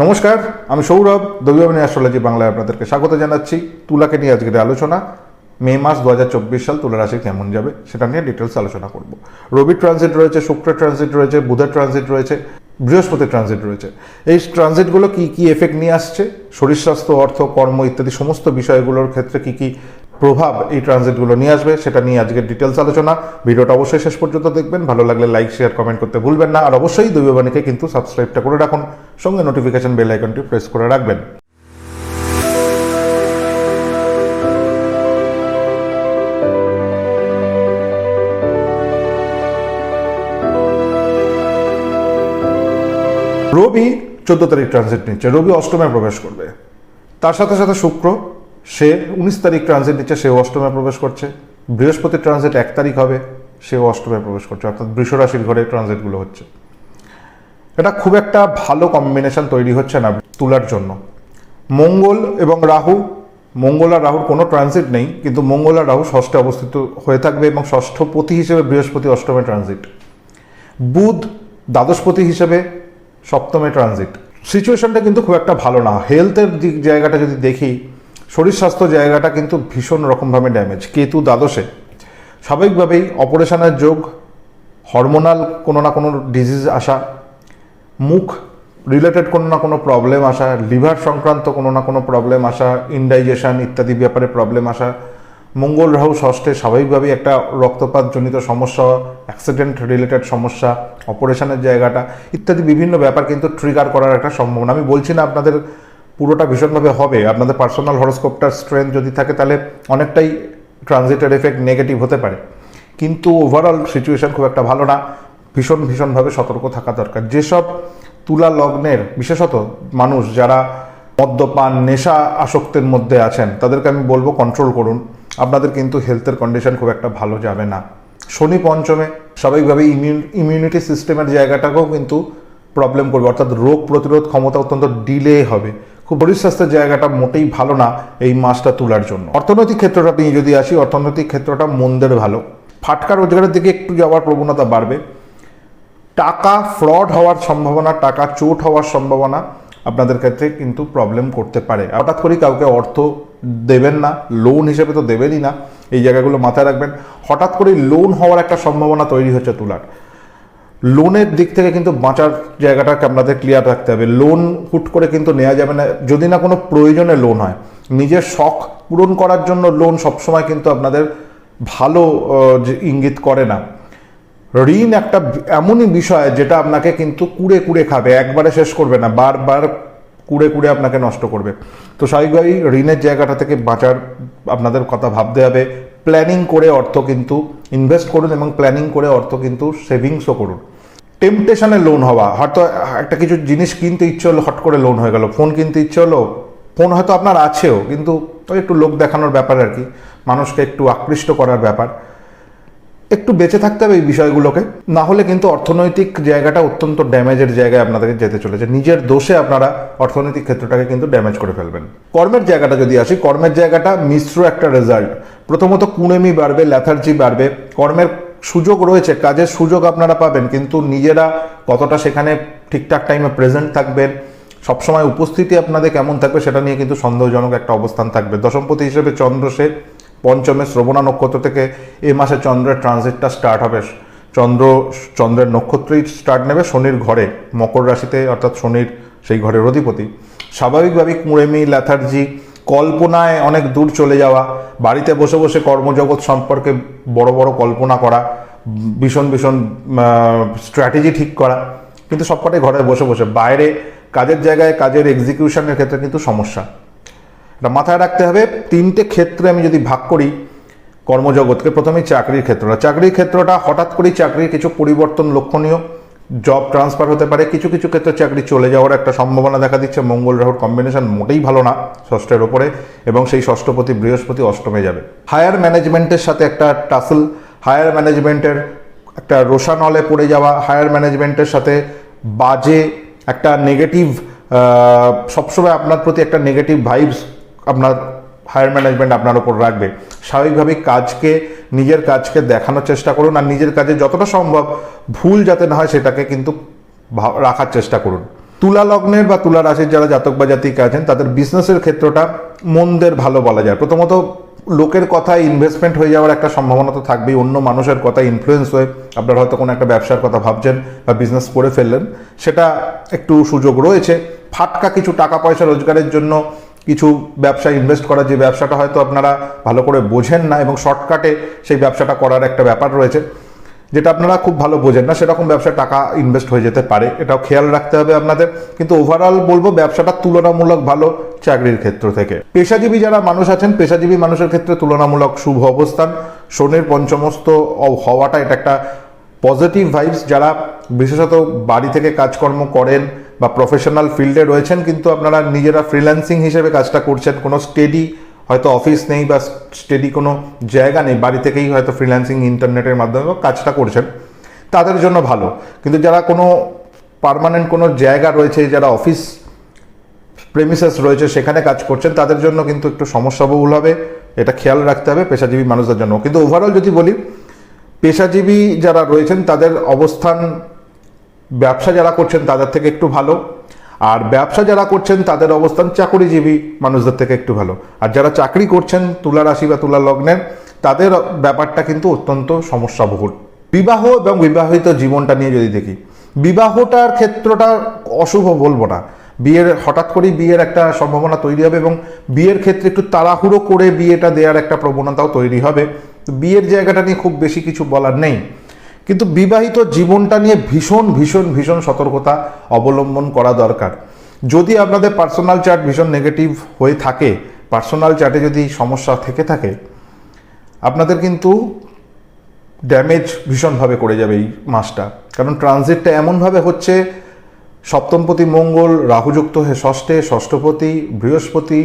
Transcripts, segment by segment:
নমস্কার, আমি সৌরভ দৈববাণী অ্যাস্ট্রোলজি বাংলায় আপনাদেরকে স্বাগত জানাচ্ছি। তুলাকে নিয়ে আজকের আলোচনা। মে মাস 2024 সাল তুলা রাশি কেমন যাবে সেটা নিয়ে ডিটেলস আলোচনা করব। রবি ট্রানজিট রয়েছে, শুক্রের ট্রানজিট রয়েছে, বুধের ট্রানজিট রয়েছে, বৃহস্পতির ট্রানজিট রয়েছে। এই ট্রানজিটগুলো কি কি এফেক্ট নিয়ে আসছে, শরীর স্বাস্থ্য, অর্থ, কর্ম ইত্যাদি সমস্ত বিষয়গুলোর ক্ষেত্রে কি কি প্রভাব এই ট্রানজিটগুলো নিয়ে আসবে সেটা নিয়ে আজকের ডিটেলস আলোচনা। ভিডিওটা অবশ্যই শেষ পর্যন্ত দেখবেন। ভালো লাগলে লাইক, শেয়ার, কমেন্ট করতে ভুলবেন না। আর অবশ্যই দৈববাণীকে কিন্তু সাবস্ক্রাইবটা করে রাখুন, সঙ্গে নোটিফিকেশন বেল আইকনটি প্রেস করে রাখবেন। রবি 14 তারিখ ট্রানজিট নিচ্ছে, রবি অষ্টমে প্রবেশ করবে। তার সাথে সাথে শুক্র সে 19 তারিখ ট্রানজিট নিচ্ছে, সেও অষ্টমে প্রবেশ করছে। বৃহস্পতির ট্রানজিট 1 তারিখ হবে, সেও অষ্টমে প্রবেশ করছে, অর্থাৎ বৃষ রাশির ঘরে ট্রানজিটগুলো হচ্ছে। এটা খুব একটা ভালো কম্বিনেশন তৈরি হচ্ছে না তুলার জন্য। মঙ্গল এবং রাহু, মঙ্গল আর রাহুর কোনো ট্রানজিট নেই, কিন্তু মঙ্গল আর রাহু ষষ্ঠে অবস্থিত হয়ে থাকবে এবং ষষ্ঠপতি হিসেবে বৃহস্পতি অষ্টমে ট্রানজিট। বুধ দ্বাদশপতি হিসেবে সপ্তমে ট্রানজিট। সিচুয়েশনটা কিন্তু খুব একটা ভালো না। হেলথের দিক জায়গাটা যদি দেখি, শরীর স্বাস্থ্য জায়গাটা কিন্তু ভীষণ রকমভাবে ড্যামেজ। কেতু দ্বাদশে, স্বাভাবিকভাবেই অপারেশনের যোগ, হরমোনাল কোনো না কোনো ডিজিজ আসা, মুখ রিলেটেড কোনো না কোনো প্রবলেম আসা, লিভার সংক্রান্ত কোনো না কোনো প্রবলেম আসা, ইনডাইজেশন ইত্যাদি ব্যাপারে প্রবলেম আসা। মঙ্গল রাহু ষষ্ঠে, স্বাভাবিকভাবেই একটা রক্তপাতজনিত সমস্যা, অ্যাক্সিডেন্ট রিলেটেড সমস্যা, অপারেশনের জায়গাটা ইত্যাদি বিভিন্ন ব্যাপার কিন্তু ট্রিগার করার একটা সম্ভাবনা। আমি বলছি না আপনাদের পুরোটা ভীষণভাবে হবে, আপনাদের পার্সোনাল হরোস্কোপটার স্ট্রেংথ যদি থাকে তাহলে অনেকটাই ট্রানজিটের এফেক্ট নেগেটিভ হতে পারে, কিন্তু ওভারঅল সিচুয়েশন খুব একটা ভালো না। ভীষণভাবে সতর্ক থাকা দরকার। যেসব তুলা লগ্নের বিশেষত মানুষ যারা মদ্যপান, নেশা আসক্তের মধ্যে আছেন, তাদেরকে আমি বলবো কন্ট্রোল করুন। আপনাদের কিন্তু হেলথের কন্ডিশন খুব একটা ভালো যাবে না। শনি পঞ্চমে, স্বাভাবিকভাবে ইমিউনিটি সিস্টেমের জায়গাটাকেও কিন্তু প্রবলেম করবে, অর্থাৎ রোগ প্রতিরোধ ক্ষমতা অত্যন্ত ডিলে হবে। খুব শরীর স্বাস্থ্যের জায়গাটা মোটেই ভালো না এই মাসটা তুলার জন্য। অর্থনৈতিক ক্ষেত্রটা নিয়ে যদি আসি, অর্থনৈতিক ক্ষেত্রটা মন্দের ভালো। ফাটকা রোজগারের দিকে একটু যাওয়ার প্রবণতা বাড়বে। টাকা ফ্রড হওয়ার সম্ভাবনা, টাকা চোট হওয়ার সম্ভাবনা আপনাদের ক্ষেত্রে কিন্তু প্রবলেম করতে পারে। হঠাৎ করে কাউকে অর্থ দেবেন না, লোন হিসেবে তো দেবেনই না, এই জায়গাগুলো মাথায় রাখবেন। হঠাৎ করে লোন হওয়ার একটা সম্ভাবনা তৈরি হচ্ছে তুলার। লোনের দিক থেকে কিন্তু বাঁচার জায়গাটাকে আপনাদের ক্লিয়ার রাখতে হবে। লোন হুট করে কিন্তু নেওয়া যাবে না, যদি না কোনো প্রয়োজনে লোন হয়। নিজের শখ পূরণ করার জন্য লোন সবসময় কিন্তু আপনাদের ভালো ইঙ্গিত করে না। ঋণ একটা এমনই বিষয় যেটা আপনাকে কিন্তু কুড়ে কুড়ে খাবে, একবারে শেষ করবে না, বারবার কুড়ে কুড়ে আপনাকে নষ্ট করবে। তো স্বাভাবিকভাবেই ঋণের জায়গাটা থেকে বাঁচার আপনাদের কথা ভাবতে হবে। প্ল্যানিং করে অর্থ কিন্তু ইনভেস্ট করুন এবং প্ল্যানিং করে অর্থ কিন্তু সেভিংসও করুন। টেম্পটেশনে লোন হওয়া, হয়তো একটা কিছু জিনিস কিনতে ইচ্ছে হলো, হট করে লোন হয়ে গেল। ফোন কিনতে ইচ্ছে হলো, ফোন হয়তো আপনার আছেও, কিন্তু ওই একটু লোক দেখানোর ব্যাপার আর কি, মানুষকে একটু আকৃষ্ট করার ব্যাপার। একটু বেঁচে থাকতে হবে এই বিষয়গুলোকে, না হলে কিন্তু অর্থনৈতিক জায়গাটা অত্যন্ত ড্যামেজের জায়গায় আপনাদেরকে যেতে চলেছে। নিজের দোষে আপনারা অর্থনৈতিক ক্ষেত্রটাকে কিন্তু ড্যামেজ করে ফেলবেন। কর্মের জায়গাটা যদি আসি, কর্মের জায়গাটা মিশ্র একটা রেজাল্ট। প্রথমত কুঁড়েমি বাড়বে, ল্যাথার্জি বাড়বে। কর্মের সুযোগ রয়েছে, কাজের সুযোগ আপনারা পাবেন, কিন্তু নিজেরা কতটা সেখানে ঠিকঠাক টাইমে প্রেজেন্ট থাকবেন, সবসময় উপস্থিতি আপনাদের কেমন থাকবে সেটা নিয়ে কিন্তু সন্দেহজনক একটা অবস্থান থাকবে। দশমপতি হিসেবে চন্দ্র সে পঞ্চমে, শ্রবণা নক্ষত্র থেকে এই মাসে চন্দ্রের ট্রানজিটটা স্টার্ট হবে। চন্দ্রের নক্ষত্রেই স্টার্ট নেবে, শনির ঘরে, মকর রাশিতে, অর্থাৎ শনির সেই ঘরের অধিপতি। স্বাভাবিকভাবেই কুঁড়েমি, ল্যাথার্জি, কল্পনায় অনেক দূর চলে যাওয়া, বাড়িতে বসে বসে কর্মজগৎ সম্পর্কে বড় বড় কল্পনা করা, ভীষণ স্ট্র্যাটেজি ঠিক করা, কিন্তু সবকটাই ঘরে বসে বসে। বাইরে কাজের জায়গায় কাজের এক্সিকিউশনের ক্ষেত্রে কিন্তু সমস্যা, এটা মাথায় রাখতে হবে। তিনটে ক্ষেত্রে আমি যদি ভাগ করি কর্মজগৎকে, প্রথমেই চাকরির ক্ষেত্রটা। চাকরির ক্ষেত্রটা হঠাৎ করেই চাকরির কিছু পরিবর্তন লক্ষণীয়, জব ট্রান্সফার হতে পারে, কিছু কিছু ক্ষেত্রে চাকরি চলে যাওয়ার একটা সম্ভাবনা দেখা দিচ্ছে। মঙ্গল রাহুর কম্বিনেশন মোটেই ভালো না ষষ্ঠের ওপরে, এবং সেই ষষ্ঠপতি বৃহস্পতি অষ্টমে যাবে। হায়ার ম্যানেজমেন্টের সাথে একটা টাসল, হায়ার ম্যানেজমেন্টের একটা রোষানলে পড়ে যাওয়া, হায়ার ম্যানেজমেন্টের সাথে বাজে একটা নেগেটিভ, সবসময় আপনার প্রতি একটা নেগেটিভ ভাইবস আপনার হায়ার ম্যানেজমেন্ট আপনার উপর রাখবে। স্বাভাবিকভাবেই নিজের কাজকে দেখানোর চেষ্টা করুন, আর নিজের কাজে যতটা সম্ভব ভুল যাতে না হয় সেটাকে কিন্তু রাখার চেষ্টা করুন। তুলা লগ্নের বা তুলা রাশির যারা জাতক বা জাতিকা আছেন তাদের বিজনেসের ক্ষেত্রটা মন্দের ভালো বলা যায়। প্রথমত লোকের কথায় ইনভেস্টমেন্ট হয়ে যাওয়ার একটা সম্ভাবনা তো থাকবেই, অন্য মানুষের কথায় ইনফ্লুয়েন্স হয়ে আপনার হয়তো কোনো একটা ব্যবসার কথা ভাবছেন বা বিজনেস করে ফেললেন, সেটা একটু সুযোগ রয়েছে। ফাটকা কিছু টাকা পয়সা রোজগারের জন্য কিছু ব্যবসায় ইনভেস্ট করা, যে ব্যবসাটা হয়তো আপনারা ভালো করে বোঝেন না এবং শর্টকাটে সেই ব্যবসাটা করার একটা ব্যাপার রয়েছে, যেটা আপনারা খুব ভালো বোঝেন না, সেরকম ব্যবসায় টাকা ইনভেস্ট হয়ে যেতে পারে, এটাও খেয়াল রাখতে হবে আপনাদের। কিন্তু ওভারঅল বলবো ব্যবসাটা তুলনামূলক ভালো চাকরির ক্ষেত্র থেকে। পেশাজীবী যারা মানুষ আছেন, পেশাজীবী মানুষের ক্ষেত্রে তুলনামূলক শুভ অবস্থান। শনির পঞ্চমস্ত হওয়াটা এটা একটা পজিটিভ ভাইবস। যারা বিশেষত বাড়ি থেকে কাজকর্ম করেন বা প্রফেশনাল ফিল্ডে রয়েছেন কিন্তু আপনারা নিজেরা ফ্রিল্যান্সিং হিসেবে কাজটা করছেন, কোনো স্টেডি হয়তো অফিস নেই বা স্টেডি কোনো জায়গা নেই, বাড়ি থেকেই হয়তো ফ্রিল্যান্সিং ইন্টারনেটের মাধ্যমে কাজটা করছেন, তাদের জন্য ভালো। কিন্তু যারা কোনো পার্মানেন্ট কোনো জায়গা রয়েছে, যারা অফিস প্রেমিসেস রয়েছে সেখানে কাজ করছেন, তাদের জন্য কিন্তু একটু সমস্যাবহুল হবে, এটা খেয়াল রাখতে হবে পেশাজীবী মানুষদের জন্য। কিন্তু ওভারঅল যদি বলি, পেশাজীবী যারা রয়েছেন তাদের অবস্থান ব্যবসা যারা করছেন তাদের থেকে একটু ভালো, আর ব্যবসা যারা করছেন তাদের অবস্থান চাকরিজীবী মানুষদের থেকে একটু ভালো। আর যারা চাকরি করছেন তুলা রাশি বা তুলা লগ্নের, তাদের ব্যাপারটা কিন্তু অত্যন্ত সমস্যাবহুল। বিবাহ এবং বিবাহিত জীবনটা নিয়ে যদি দেখি, বিবাহটার ক্ষেত্রটা অশুভ বলবো না, বিয়ের হঠাৎ করেই বিয়ের একটা সম্ভাবনা তৈরি হবে এবং বিয়ের ক্ষেত্রে একটু তাড়াহুড়ো করে বিয়েটা দেওয়ার একটা প্রবণতাও তৈরি হবে। তো বিয়ের জায়গাটা নিয়ে খুব বেশি কিছু বলার নেই, কিন্তু বিবাহিত জীবনটা নিয়ে ভীষণ ভীষণ ভীষণ সতর্কতা অবলম্বন করা দরকার। যদি আপনাদের পার্সোনাল চার্ট ভীষণ নেগেটিভ হয়ে থাকে, পার্সোনাল চার্টে যদি সমস্যা থেকে থাকে, আপনাদের কিন্তু ড্যামেজ ভীষণভাবে করে যাবে এই মাসটা। কারণ ট্রানজিটটা এমনভাবে হচ্ছে, সপ্তমপতি মঙ্গল রাহুযুক্ত হয়ে ষষ্ঠে, ষষ্ঠপতি বৃহস্পতি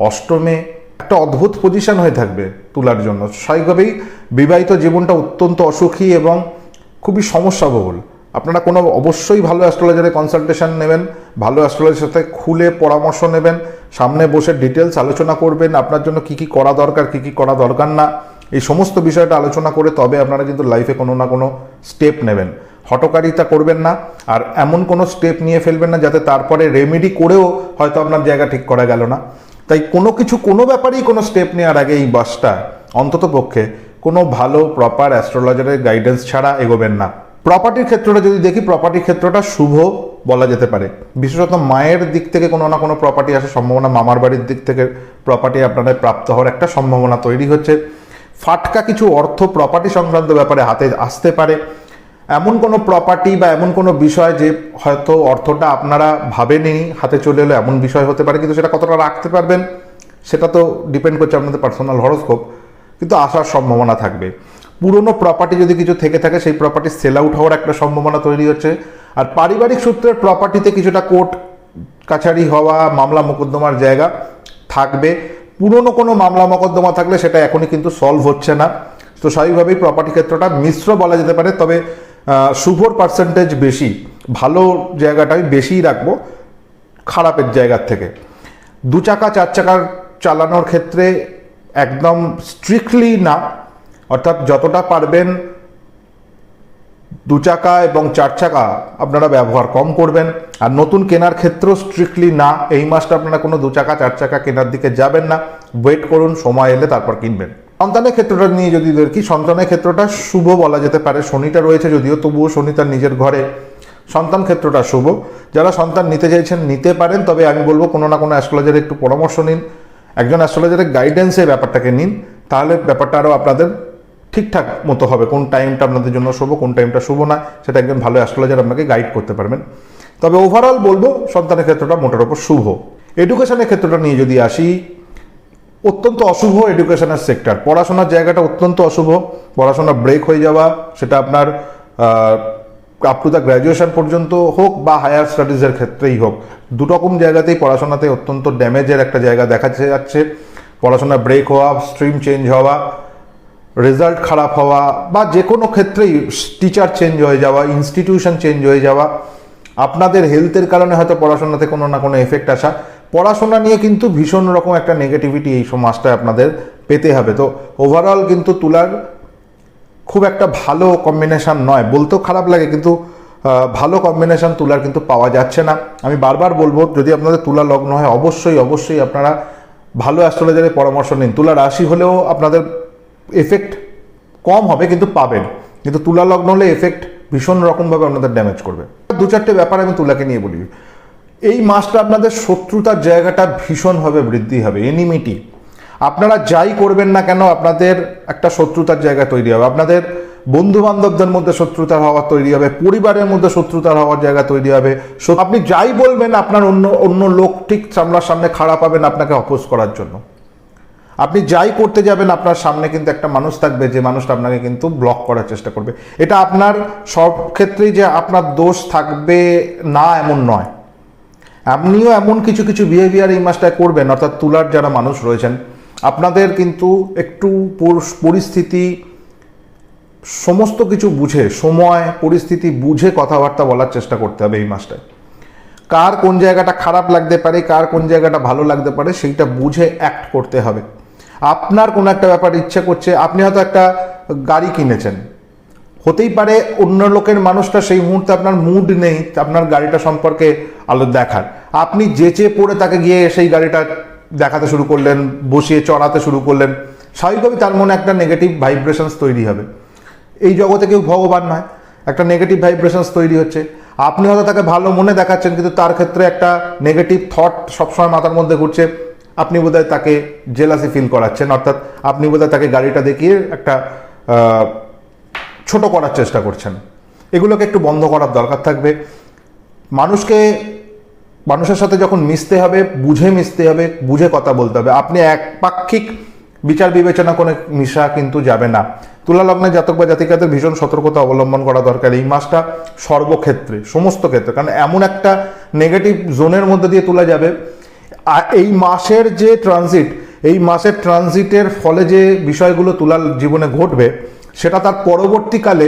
অষ্টমে, একটা অদ্ভুত পজিশন হয়ে থাকবে তুলার জন্য। স্বাভাবিকভাবেই বিবাহিত জীবনটা অত্যন্ত অসুখী এবং খুবই সমস্যাবহুল। আপনারা কোনো অবশ্যই ভালো অ্যাস্ট্রোলজারের কনসালটেশন নেবেন, ভালো অ্যাস্ট্রোলজারের সাথে খুলে পরামর্শ নেবেন, সামনে বসে ডিটেলস আলোচনা করবেন, আপনার জন্য কি কি করা দরকার, কি কি করা দরকার না, এই সমস্ত বিষয়টা আলোচনা করে তবে আপনারা কিন্তু লাইফে কোনো না কোনো স্টেপ নেবেন। হঠকারিতা করবেন না, আর এমন কোনো স্টেপ নিয়ে ফেলবেন না যাতে তারপরে রেমেডি করেও হয়তো আপনার জায়গা ঠিক করা গেল না। তাই কোনো ব্যাপারেই কোনো স্টেপ নেওয়ার আগে এই বাসটা অন্তত পক্ষে কোনো ভালো প্রপার অ্যাস্ট্রোলজারের গাইডেন্স ছাড়া এগোবেন না। প্রপার্টির ক্ষেত্রটা যদি দেখি, প্রপার্টির ক্ষেত্রটা শুভ বলা যেতে পারে। বিশেষত মায়ের দিক থেকে কোনো না কোনো প্রপার্টি আসার সম্ভাবনা, মামার বাড়ির দিক থেকে প্রপার্টি আপনাদের প্রাপ্ত হওয়ার একটা সম্ভাবনা তৈরি হচ্ছে। ফাটকা কিছু অর্থ প্রপার্টি সংক্রান্ত ব্যাপারে হাতে আসতে পারে। এমন কোনো প্রপার্টি বা এমন কোনো বিষয় যে হয়তো অর্থটা আপনারা ভাবেননি, হাতে চলে এলো, এমন বিষয় হতে পারে, কিন্তু সেটা কতটা রাখতে পারবেন সেটা তো ডিপেন্ড করছে আপনাদের পার্সোনাল হরোস্কোপ, কিন্তু আসার সম্ভাবনা থাকবে। পুরনো প্রপার্টি যদি কিছু থেকে থাকে, সেই প্রপার্টি সেল আউট হওয়ার একটা সম্ভাবনা তৈরি হচ্ছে। আর পারিবারিক সূত্রের প্রপার্টিতে কিছুটা কোর্ট কাছারি হওয়া, মামলা মোকদ্দমার জায়গা থাকবে। পুরনো কোনো মামলা মোকদ্দমা থাকলে সেটা এখনই কিন্তু সলভ হচ্ছে না। তো স্বাভাবিকভাবেই প্রপার্টি ক্ষেত্রটা মিশ্র বলা যেতে পারে, তবে শুভর পার্সেন্টেজ বেশি, ভালো জায়গাটাই বেশিই রাখবো খারাপের জায়গার থেকে। 2 চাকা 4 চাকার চালানোর ক্ষেত্রে একদম স্ট্রিক্টলি না, অর্থাৎ যতটা পারবেন 2 চাকা এবং 4 চাকা আপনারা ব্যবহার কম করবেন। আর নতুন কেনার ক্ষেত্রেও স্ট্রিক্টলি না, এই মাসটা আপনারা কোনো 2 চাকা 4 চাকা কেনার দিকে যাবেন না, ওয়েট করুন, সময় এলে তারপর কিনবেন। সন্তানের ক্ষেত্রটা নিয়ে যদি দেখি, সন্তানের ক্ষেত্রটা শুভ বলা যেতে পারে। শনিটা রয়েছে যদিও, তবুও শনি তার নিজের ঘরে, সন্তান ক্ষেত্রটা শুভ। যারা সন্তান নিতে চাইছেন নিতে পারেন, তবে আমি বলবো কোনো না কোনো অ্যাস্ট্রোলজারের একটু পরামর্শ নিন, একজন অ্যাস্ট্রোলজারের গাইডেন্সে ব্যাপারটাকে নিন, তাহলে ব্যাপারটা আরও আপনাদের ঠিকঠাক মতো হবে। কোন টাইমটা আপনাদের জন্য শুভ, কোন টাইমটা শুভ না, সেটা একজন ভালো অ্যাস্ট্রোলজার আপনাকে গাইড করতে পারবেন। তবে ওভারঅল বলবো সন্তানের ক্ষেত্রটা মোটের ওপর শুভ। এডুকেশনের ক্ষেত্রটা নিয়ে যদি আসি, অত্যন্ত অশুভ এডুকেশনের সেক্টর, পড়াশোনার জায়গাটা অত্যন্ত অশুভ। পড়াশোনা ব্রেক হয়ে যাওয়া, সেটা আপনার আপ টু দ্য গ্র্যাজুয়েশন পর্যন্ত হোক বা হায়ার স্টাডিজের ক্ষেত্রেই হোক, দুরকম জায়গাতেই পড়াশোনাতে অত্যন্ত ড্যামেজের একটা জায়গা দেখা যাচ্ছে। পড়াশোনা ব্রেক হওয়া, স্ট্রিম চেঞ্জ হওয়া, রেজাল্ট খারাপ হওয়া, বা যে কোনো ক্ষেত্রেই টিচার চেঞ্জ হয়ে যাওয়া, ইনস্টিটিউশন চেঞ্জ হয়ে যাওয়া, আপনাদের হেলথের কারণে হয়তো পড়াশোনাতে কোনো না কোনো এফেক্ট আসা, পড়াশোনা নিয়ে কিন্তু ভীষণ রকম একটা নেগেটিভিটি এই মাসটায় আপনাদের পেতে হবে। তো ওভারঅল কিন্তু তুলার খুব একটা ভালো কম্বিনেশন নয়, বলতেও খারাপ লাগে, কিন্তু ভালো কম্বিনেশন তুলার কিন্তু পাওয়া যাচ্ছে না। আমি বারবার বলবো, যদি আপনাদের তুলা লগ্ন হয় অবশ্যই আপনারা ভালো অ্যাস্ট্রোলজারের পরামর্শ নিন। তুলা রাশি হলেও আপনাদের এফেক্ট কম হবে কিন্তু পাবেন, কিন্তু তুলা লগ্ন হলে এফেক্ট ভীষণ রকমভাবে আপনাদের ড্যামেজ করবে। 2-4টে ব্যাপার আমি তুলাকে নিয়ে বলি। এই মাসটা আপনাদের শত্রুতার জায়গাটা ভীষণভাবে বৃদ্ধি হবে, এনিমিটি। আপনারা যাই করবেন না কেন আপনাদের একটা শত্রুতার জায়গা তৈরি হবে, আপনাদের বন্ধু বান্ধবদের মধ্যে শত্রুতার হওয়া তৈরি হবে, পরিবারের মধ্যে শত্রুতার হওয়ার জায়গা তৈরি হবে। আপনি যাই বলবেন আপনার অন্য লোক ঠিক সামনার সামনে খাড়া পাবেন আপনাকে অপোজ করার জন্য। আপনি যাই করতে যাবেন আপনার সামনে কিন্তু একটা মানুষ থাকবে যে মানুষটা আপনাকে কিন্তু ব্লক করার চেষ্টা করবে। এটা আপনার সব ক্ষেত্রেই যে আপনার দোষ থাকবে না এমন নয়, আপনিও এমন কিছু কিছু বিহেভিয়ার এই মাসটায় করবেন। অর্থাৎ তুলার যারা মানুষ রয়েছেন আপনাদের কিন্তু একটু পরিস্থিতি সমস্ত কিছু বুঝে, সময় পরিস্থিতি বুঝে কথাবার্তা বলার চেষ্টা করতে হবে এই মাসটায়। কার কোন জায়গাটা খারাপ লাগতে পারে, কার কোন জায়গাটা ভালো লাগতে পারে সেইটা বুঝে অ্যাক্ট করতে হবে। আপনার কোনো একটা ব্যাপার ইচ্ছে করছে, আপনি হয়তো একটা গাড়ি কিনেছেন, হতেই পারে অন্য লোকের মানুষটা সেই মুহূর্তে আপনার মুড নেই আপনার গাড়িটা সম্পর্কে আলো দেখার, আপনি যেচে পড়ে তাকে গিয়ে সেই গাড়িটা দেখাতে শুরু করলেন, বসিয়ে চড়াতে শুরু করলেন, স্বাভাবিকভাবেই তার মনে একটা নেগেটিভ ভাইব্রেশনস তৈরি হবে। এই জগতে কেউ ভগবান নয়, একটা নেগেটিভ ভাইব্রেশনস তৈরি হচ্ছে। আপনি হয়তো তাকে ভালো মনে দেখাচ্ছেন কিন্তু তার ক্ষেত্রে একটা নেগেটিভ থট সবসময় মাথার মধ্যে ঘুরছে, আপনি বোধহয় তাকে জেলাসি ফিল করাচ্ছেন, অর্থাৎ আপনি বোধহয় তাকে গাড়িটা দেখিয়ে একটা ছোট করার চেষ্টা করছেন। এগুলোকে একটু বন্ধ করার দরকার থাকবে। মানুষের সাথে যখন মিশতে হবে বুঝে মিশতে হবে, বুঝে কথা বলতে হবে। আপনি একপাক্ষিক বিচার বিবেচনা করে মিশা কিন্তু যাবে না। তুলা লগ্নের জাতক বা জাতিকাদের ভীষণ সতর্কতা অবলম্বন করা দরকার এই মাসটা সর্বক্ষেত্রে, সমস্ত ক্ষেত্রে, কারণ এমন একটা নেগেটিভ জোনের মধ্যে দিয়ে তোলা যাবে। আর এই মাসের যে ট্রানজিট, এই মাসের ট্রানজিটের ফলে যে বিষয়গুলো তুলার জীবনে ঘটবে সেটা তার পরবর্তীকালে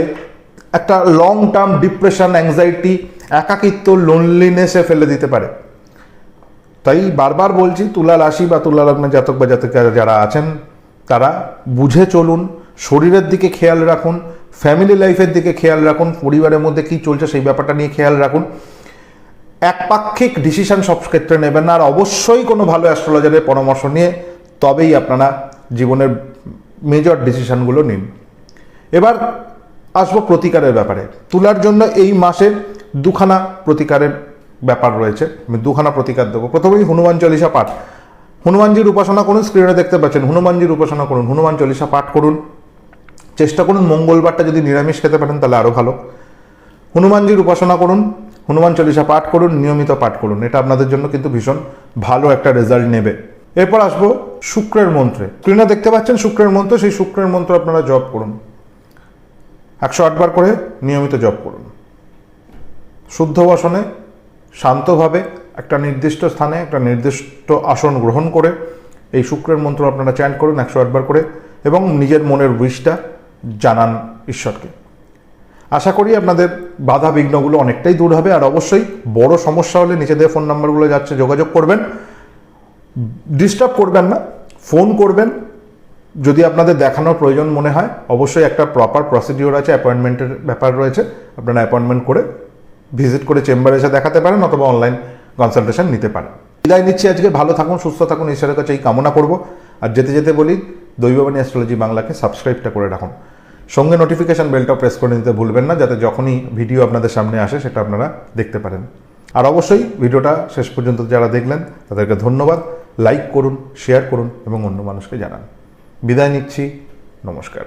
একটা লং টার্ম ডিপ্রেশন, অ্যাংজাইটি, একাকিত্ব, লোনলিনেসে ফেলে দিতে পারে। তাই বারবার বলছি, তুলা রাশি বা তুলা লগ্নের জাতক বা জাতিকা যারা আছেন তারা বুঝে চলুন, শরীরের দিকে খেয়াল রাখুন, ফ্যামিলি লাইফের দিকে খেয়াল রাখুন, পরিবারের মধ্যে কি চলছে সেই ব্যাপারটা নিয়ে খেয়াল রাখুন। একপাক্ষিক ডিসিশন সব ক্ষেত্রে নেবেন না, আর অবশ্যই কোনো ভালো অ্যাস্ট্রোলজারের পরামর্শ নিয়ে তবেই আপনারা জীবনের মেজর ডিসিশনগুলো নিন। এবার আসবো প্রতিকারের ব্যাপারে। তুলার জন্য এই মাসে দুখানা প্রতিকারের ব্যাপার রয়েছে, আমি দুখানা প্রতিকার দেবো। প্রথমেই হনুমান চল্লিশা পাঠ, হনুমানজির উপাসনা করুন, স্ক্রিনে দেখতে পাচ্ছেন হনুমানজির উপাসনা করুন, হনুমান চল্লিশা পাঠ করুন। চেষ্টা করুন মঙ্গলবারটা যদি নিরামিষ খেতে পারেন তাহলে আরও ভালো। হনুমানজির উপাসনা করুন, হনুমান চল্লিশা পাঠ করুন, নিয়মিত পাঠ করুন, এটা আপনাদের জন্য কিন্তু ভীষণ ভালো একটা রেজাল্ট নেবে। এরপর আসবো শুক্রের মন্ত্রে। স্ক্রিনে দেখতে পাচ্ছেন শুক্রের মন্ত্র, সেই শুক্রের মন্ত্র আপনারা জপ করুন, 108 বার করে নিয়মিত জপ করুন। শুদ্ধ বসনে শান্তভাবে একটা নির্দিষ্ট স্থানে একটা নির্দিষ্ট আসন গ্রহণ করে এই শুক্রের মন্ত্র আপনারা চ্যান্ট করুন 108 বার করে, এবং নিজের মনের উইশটা জানান ঈশ্বরকে। আশা করি আপনাদের বাধা বিঘ্নগুলো অনেকটাই দূর হবে। আর অবশ্যই বড় সমস্যা হলে নিচেদের ফোন নাম্বারগুলো যাচ্ছে, যোগাযোগ করবেন, ডিস্টার্ব করবেন না, ফোন করবেন। যদি আপনাদের দেখানোর প্রয়োজন মনে হয় অবশ্যই একটা প্রপার প্রসিডিওর আছে, অ্যাপয়েন্টমেন্টের ব্যাপার রয়েছে, আপনারা অ্যাপয়েন্টমেন্ট করে ভিজিট করে চেম্বারে এসে দেখাতে পারেন অথবা অনলাইন কনসালটেশন নিতে পারেন। বিদায় নিচ্ছি আজকে, ভালো থাকুন, সুস্থ থাকুন, ঈশ্বরের কাছে এই কামনা করব। আর যেতে যেতে বলি দৈববাণী অ্যাস্ট্রোলজি বাংলাকে সাবস্ক্রাইবটা করে রাখুন, সঙ্গে নোটিফিকেশন বেলটাও প্রেস করে নিতে ভুলবেন না, যাতে যখনই ভিডিও আপনাদের সামনে আসে সেটা আপনারা দেখতে পারেন। আর অবশ্যই ভিডিওটা শেষ পর্যন্ত যারা দেখলেন তাদেরকে ধন্যবাদ। লাইক করুন, শেয়ার করুন এবং অন্য মানুষকে জানান। বিদায় নিচ্ছি, নমস্কার।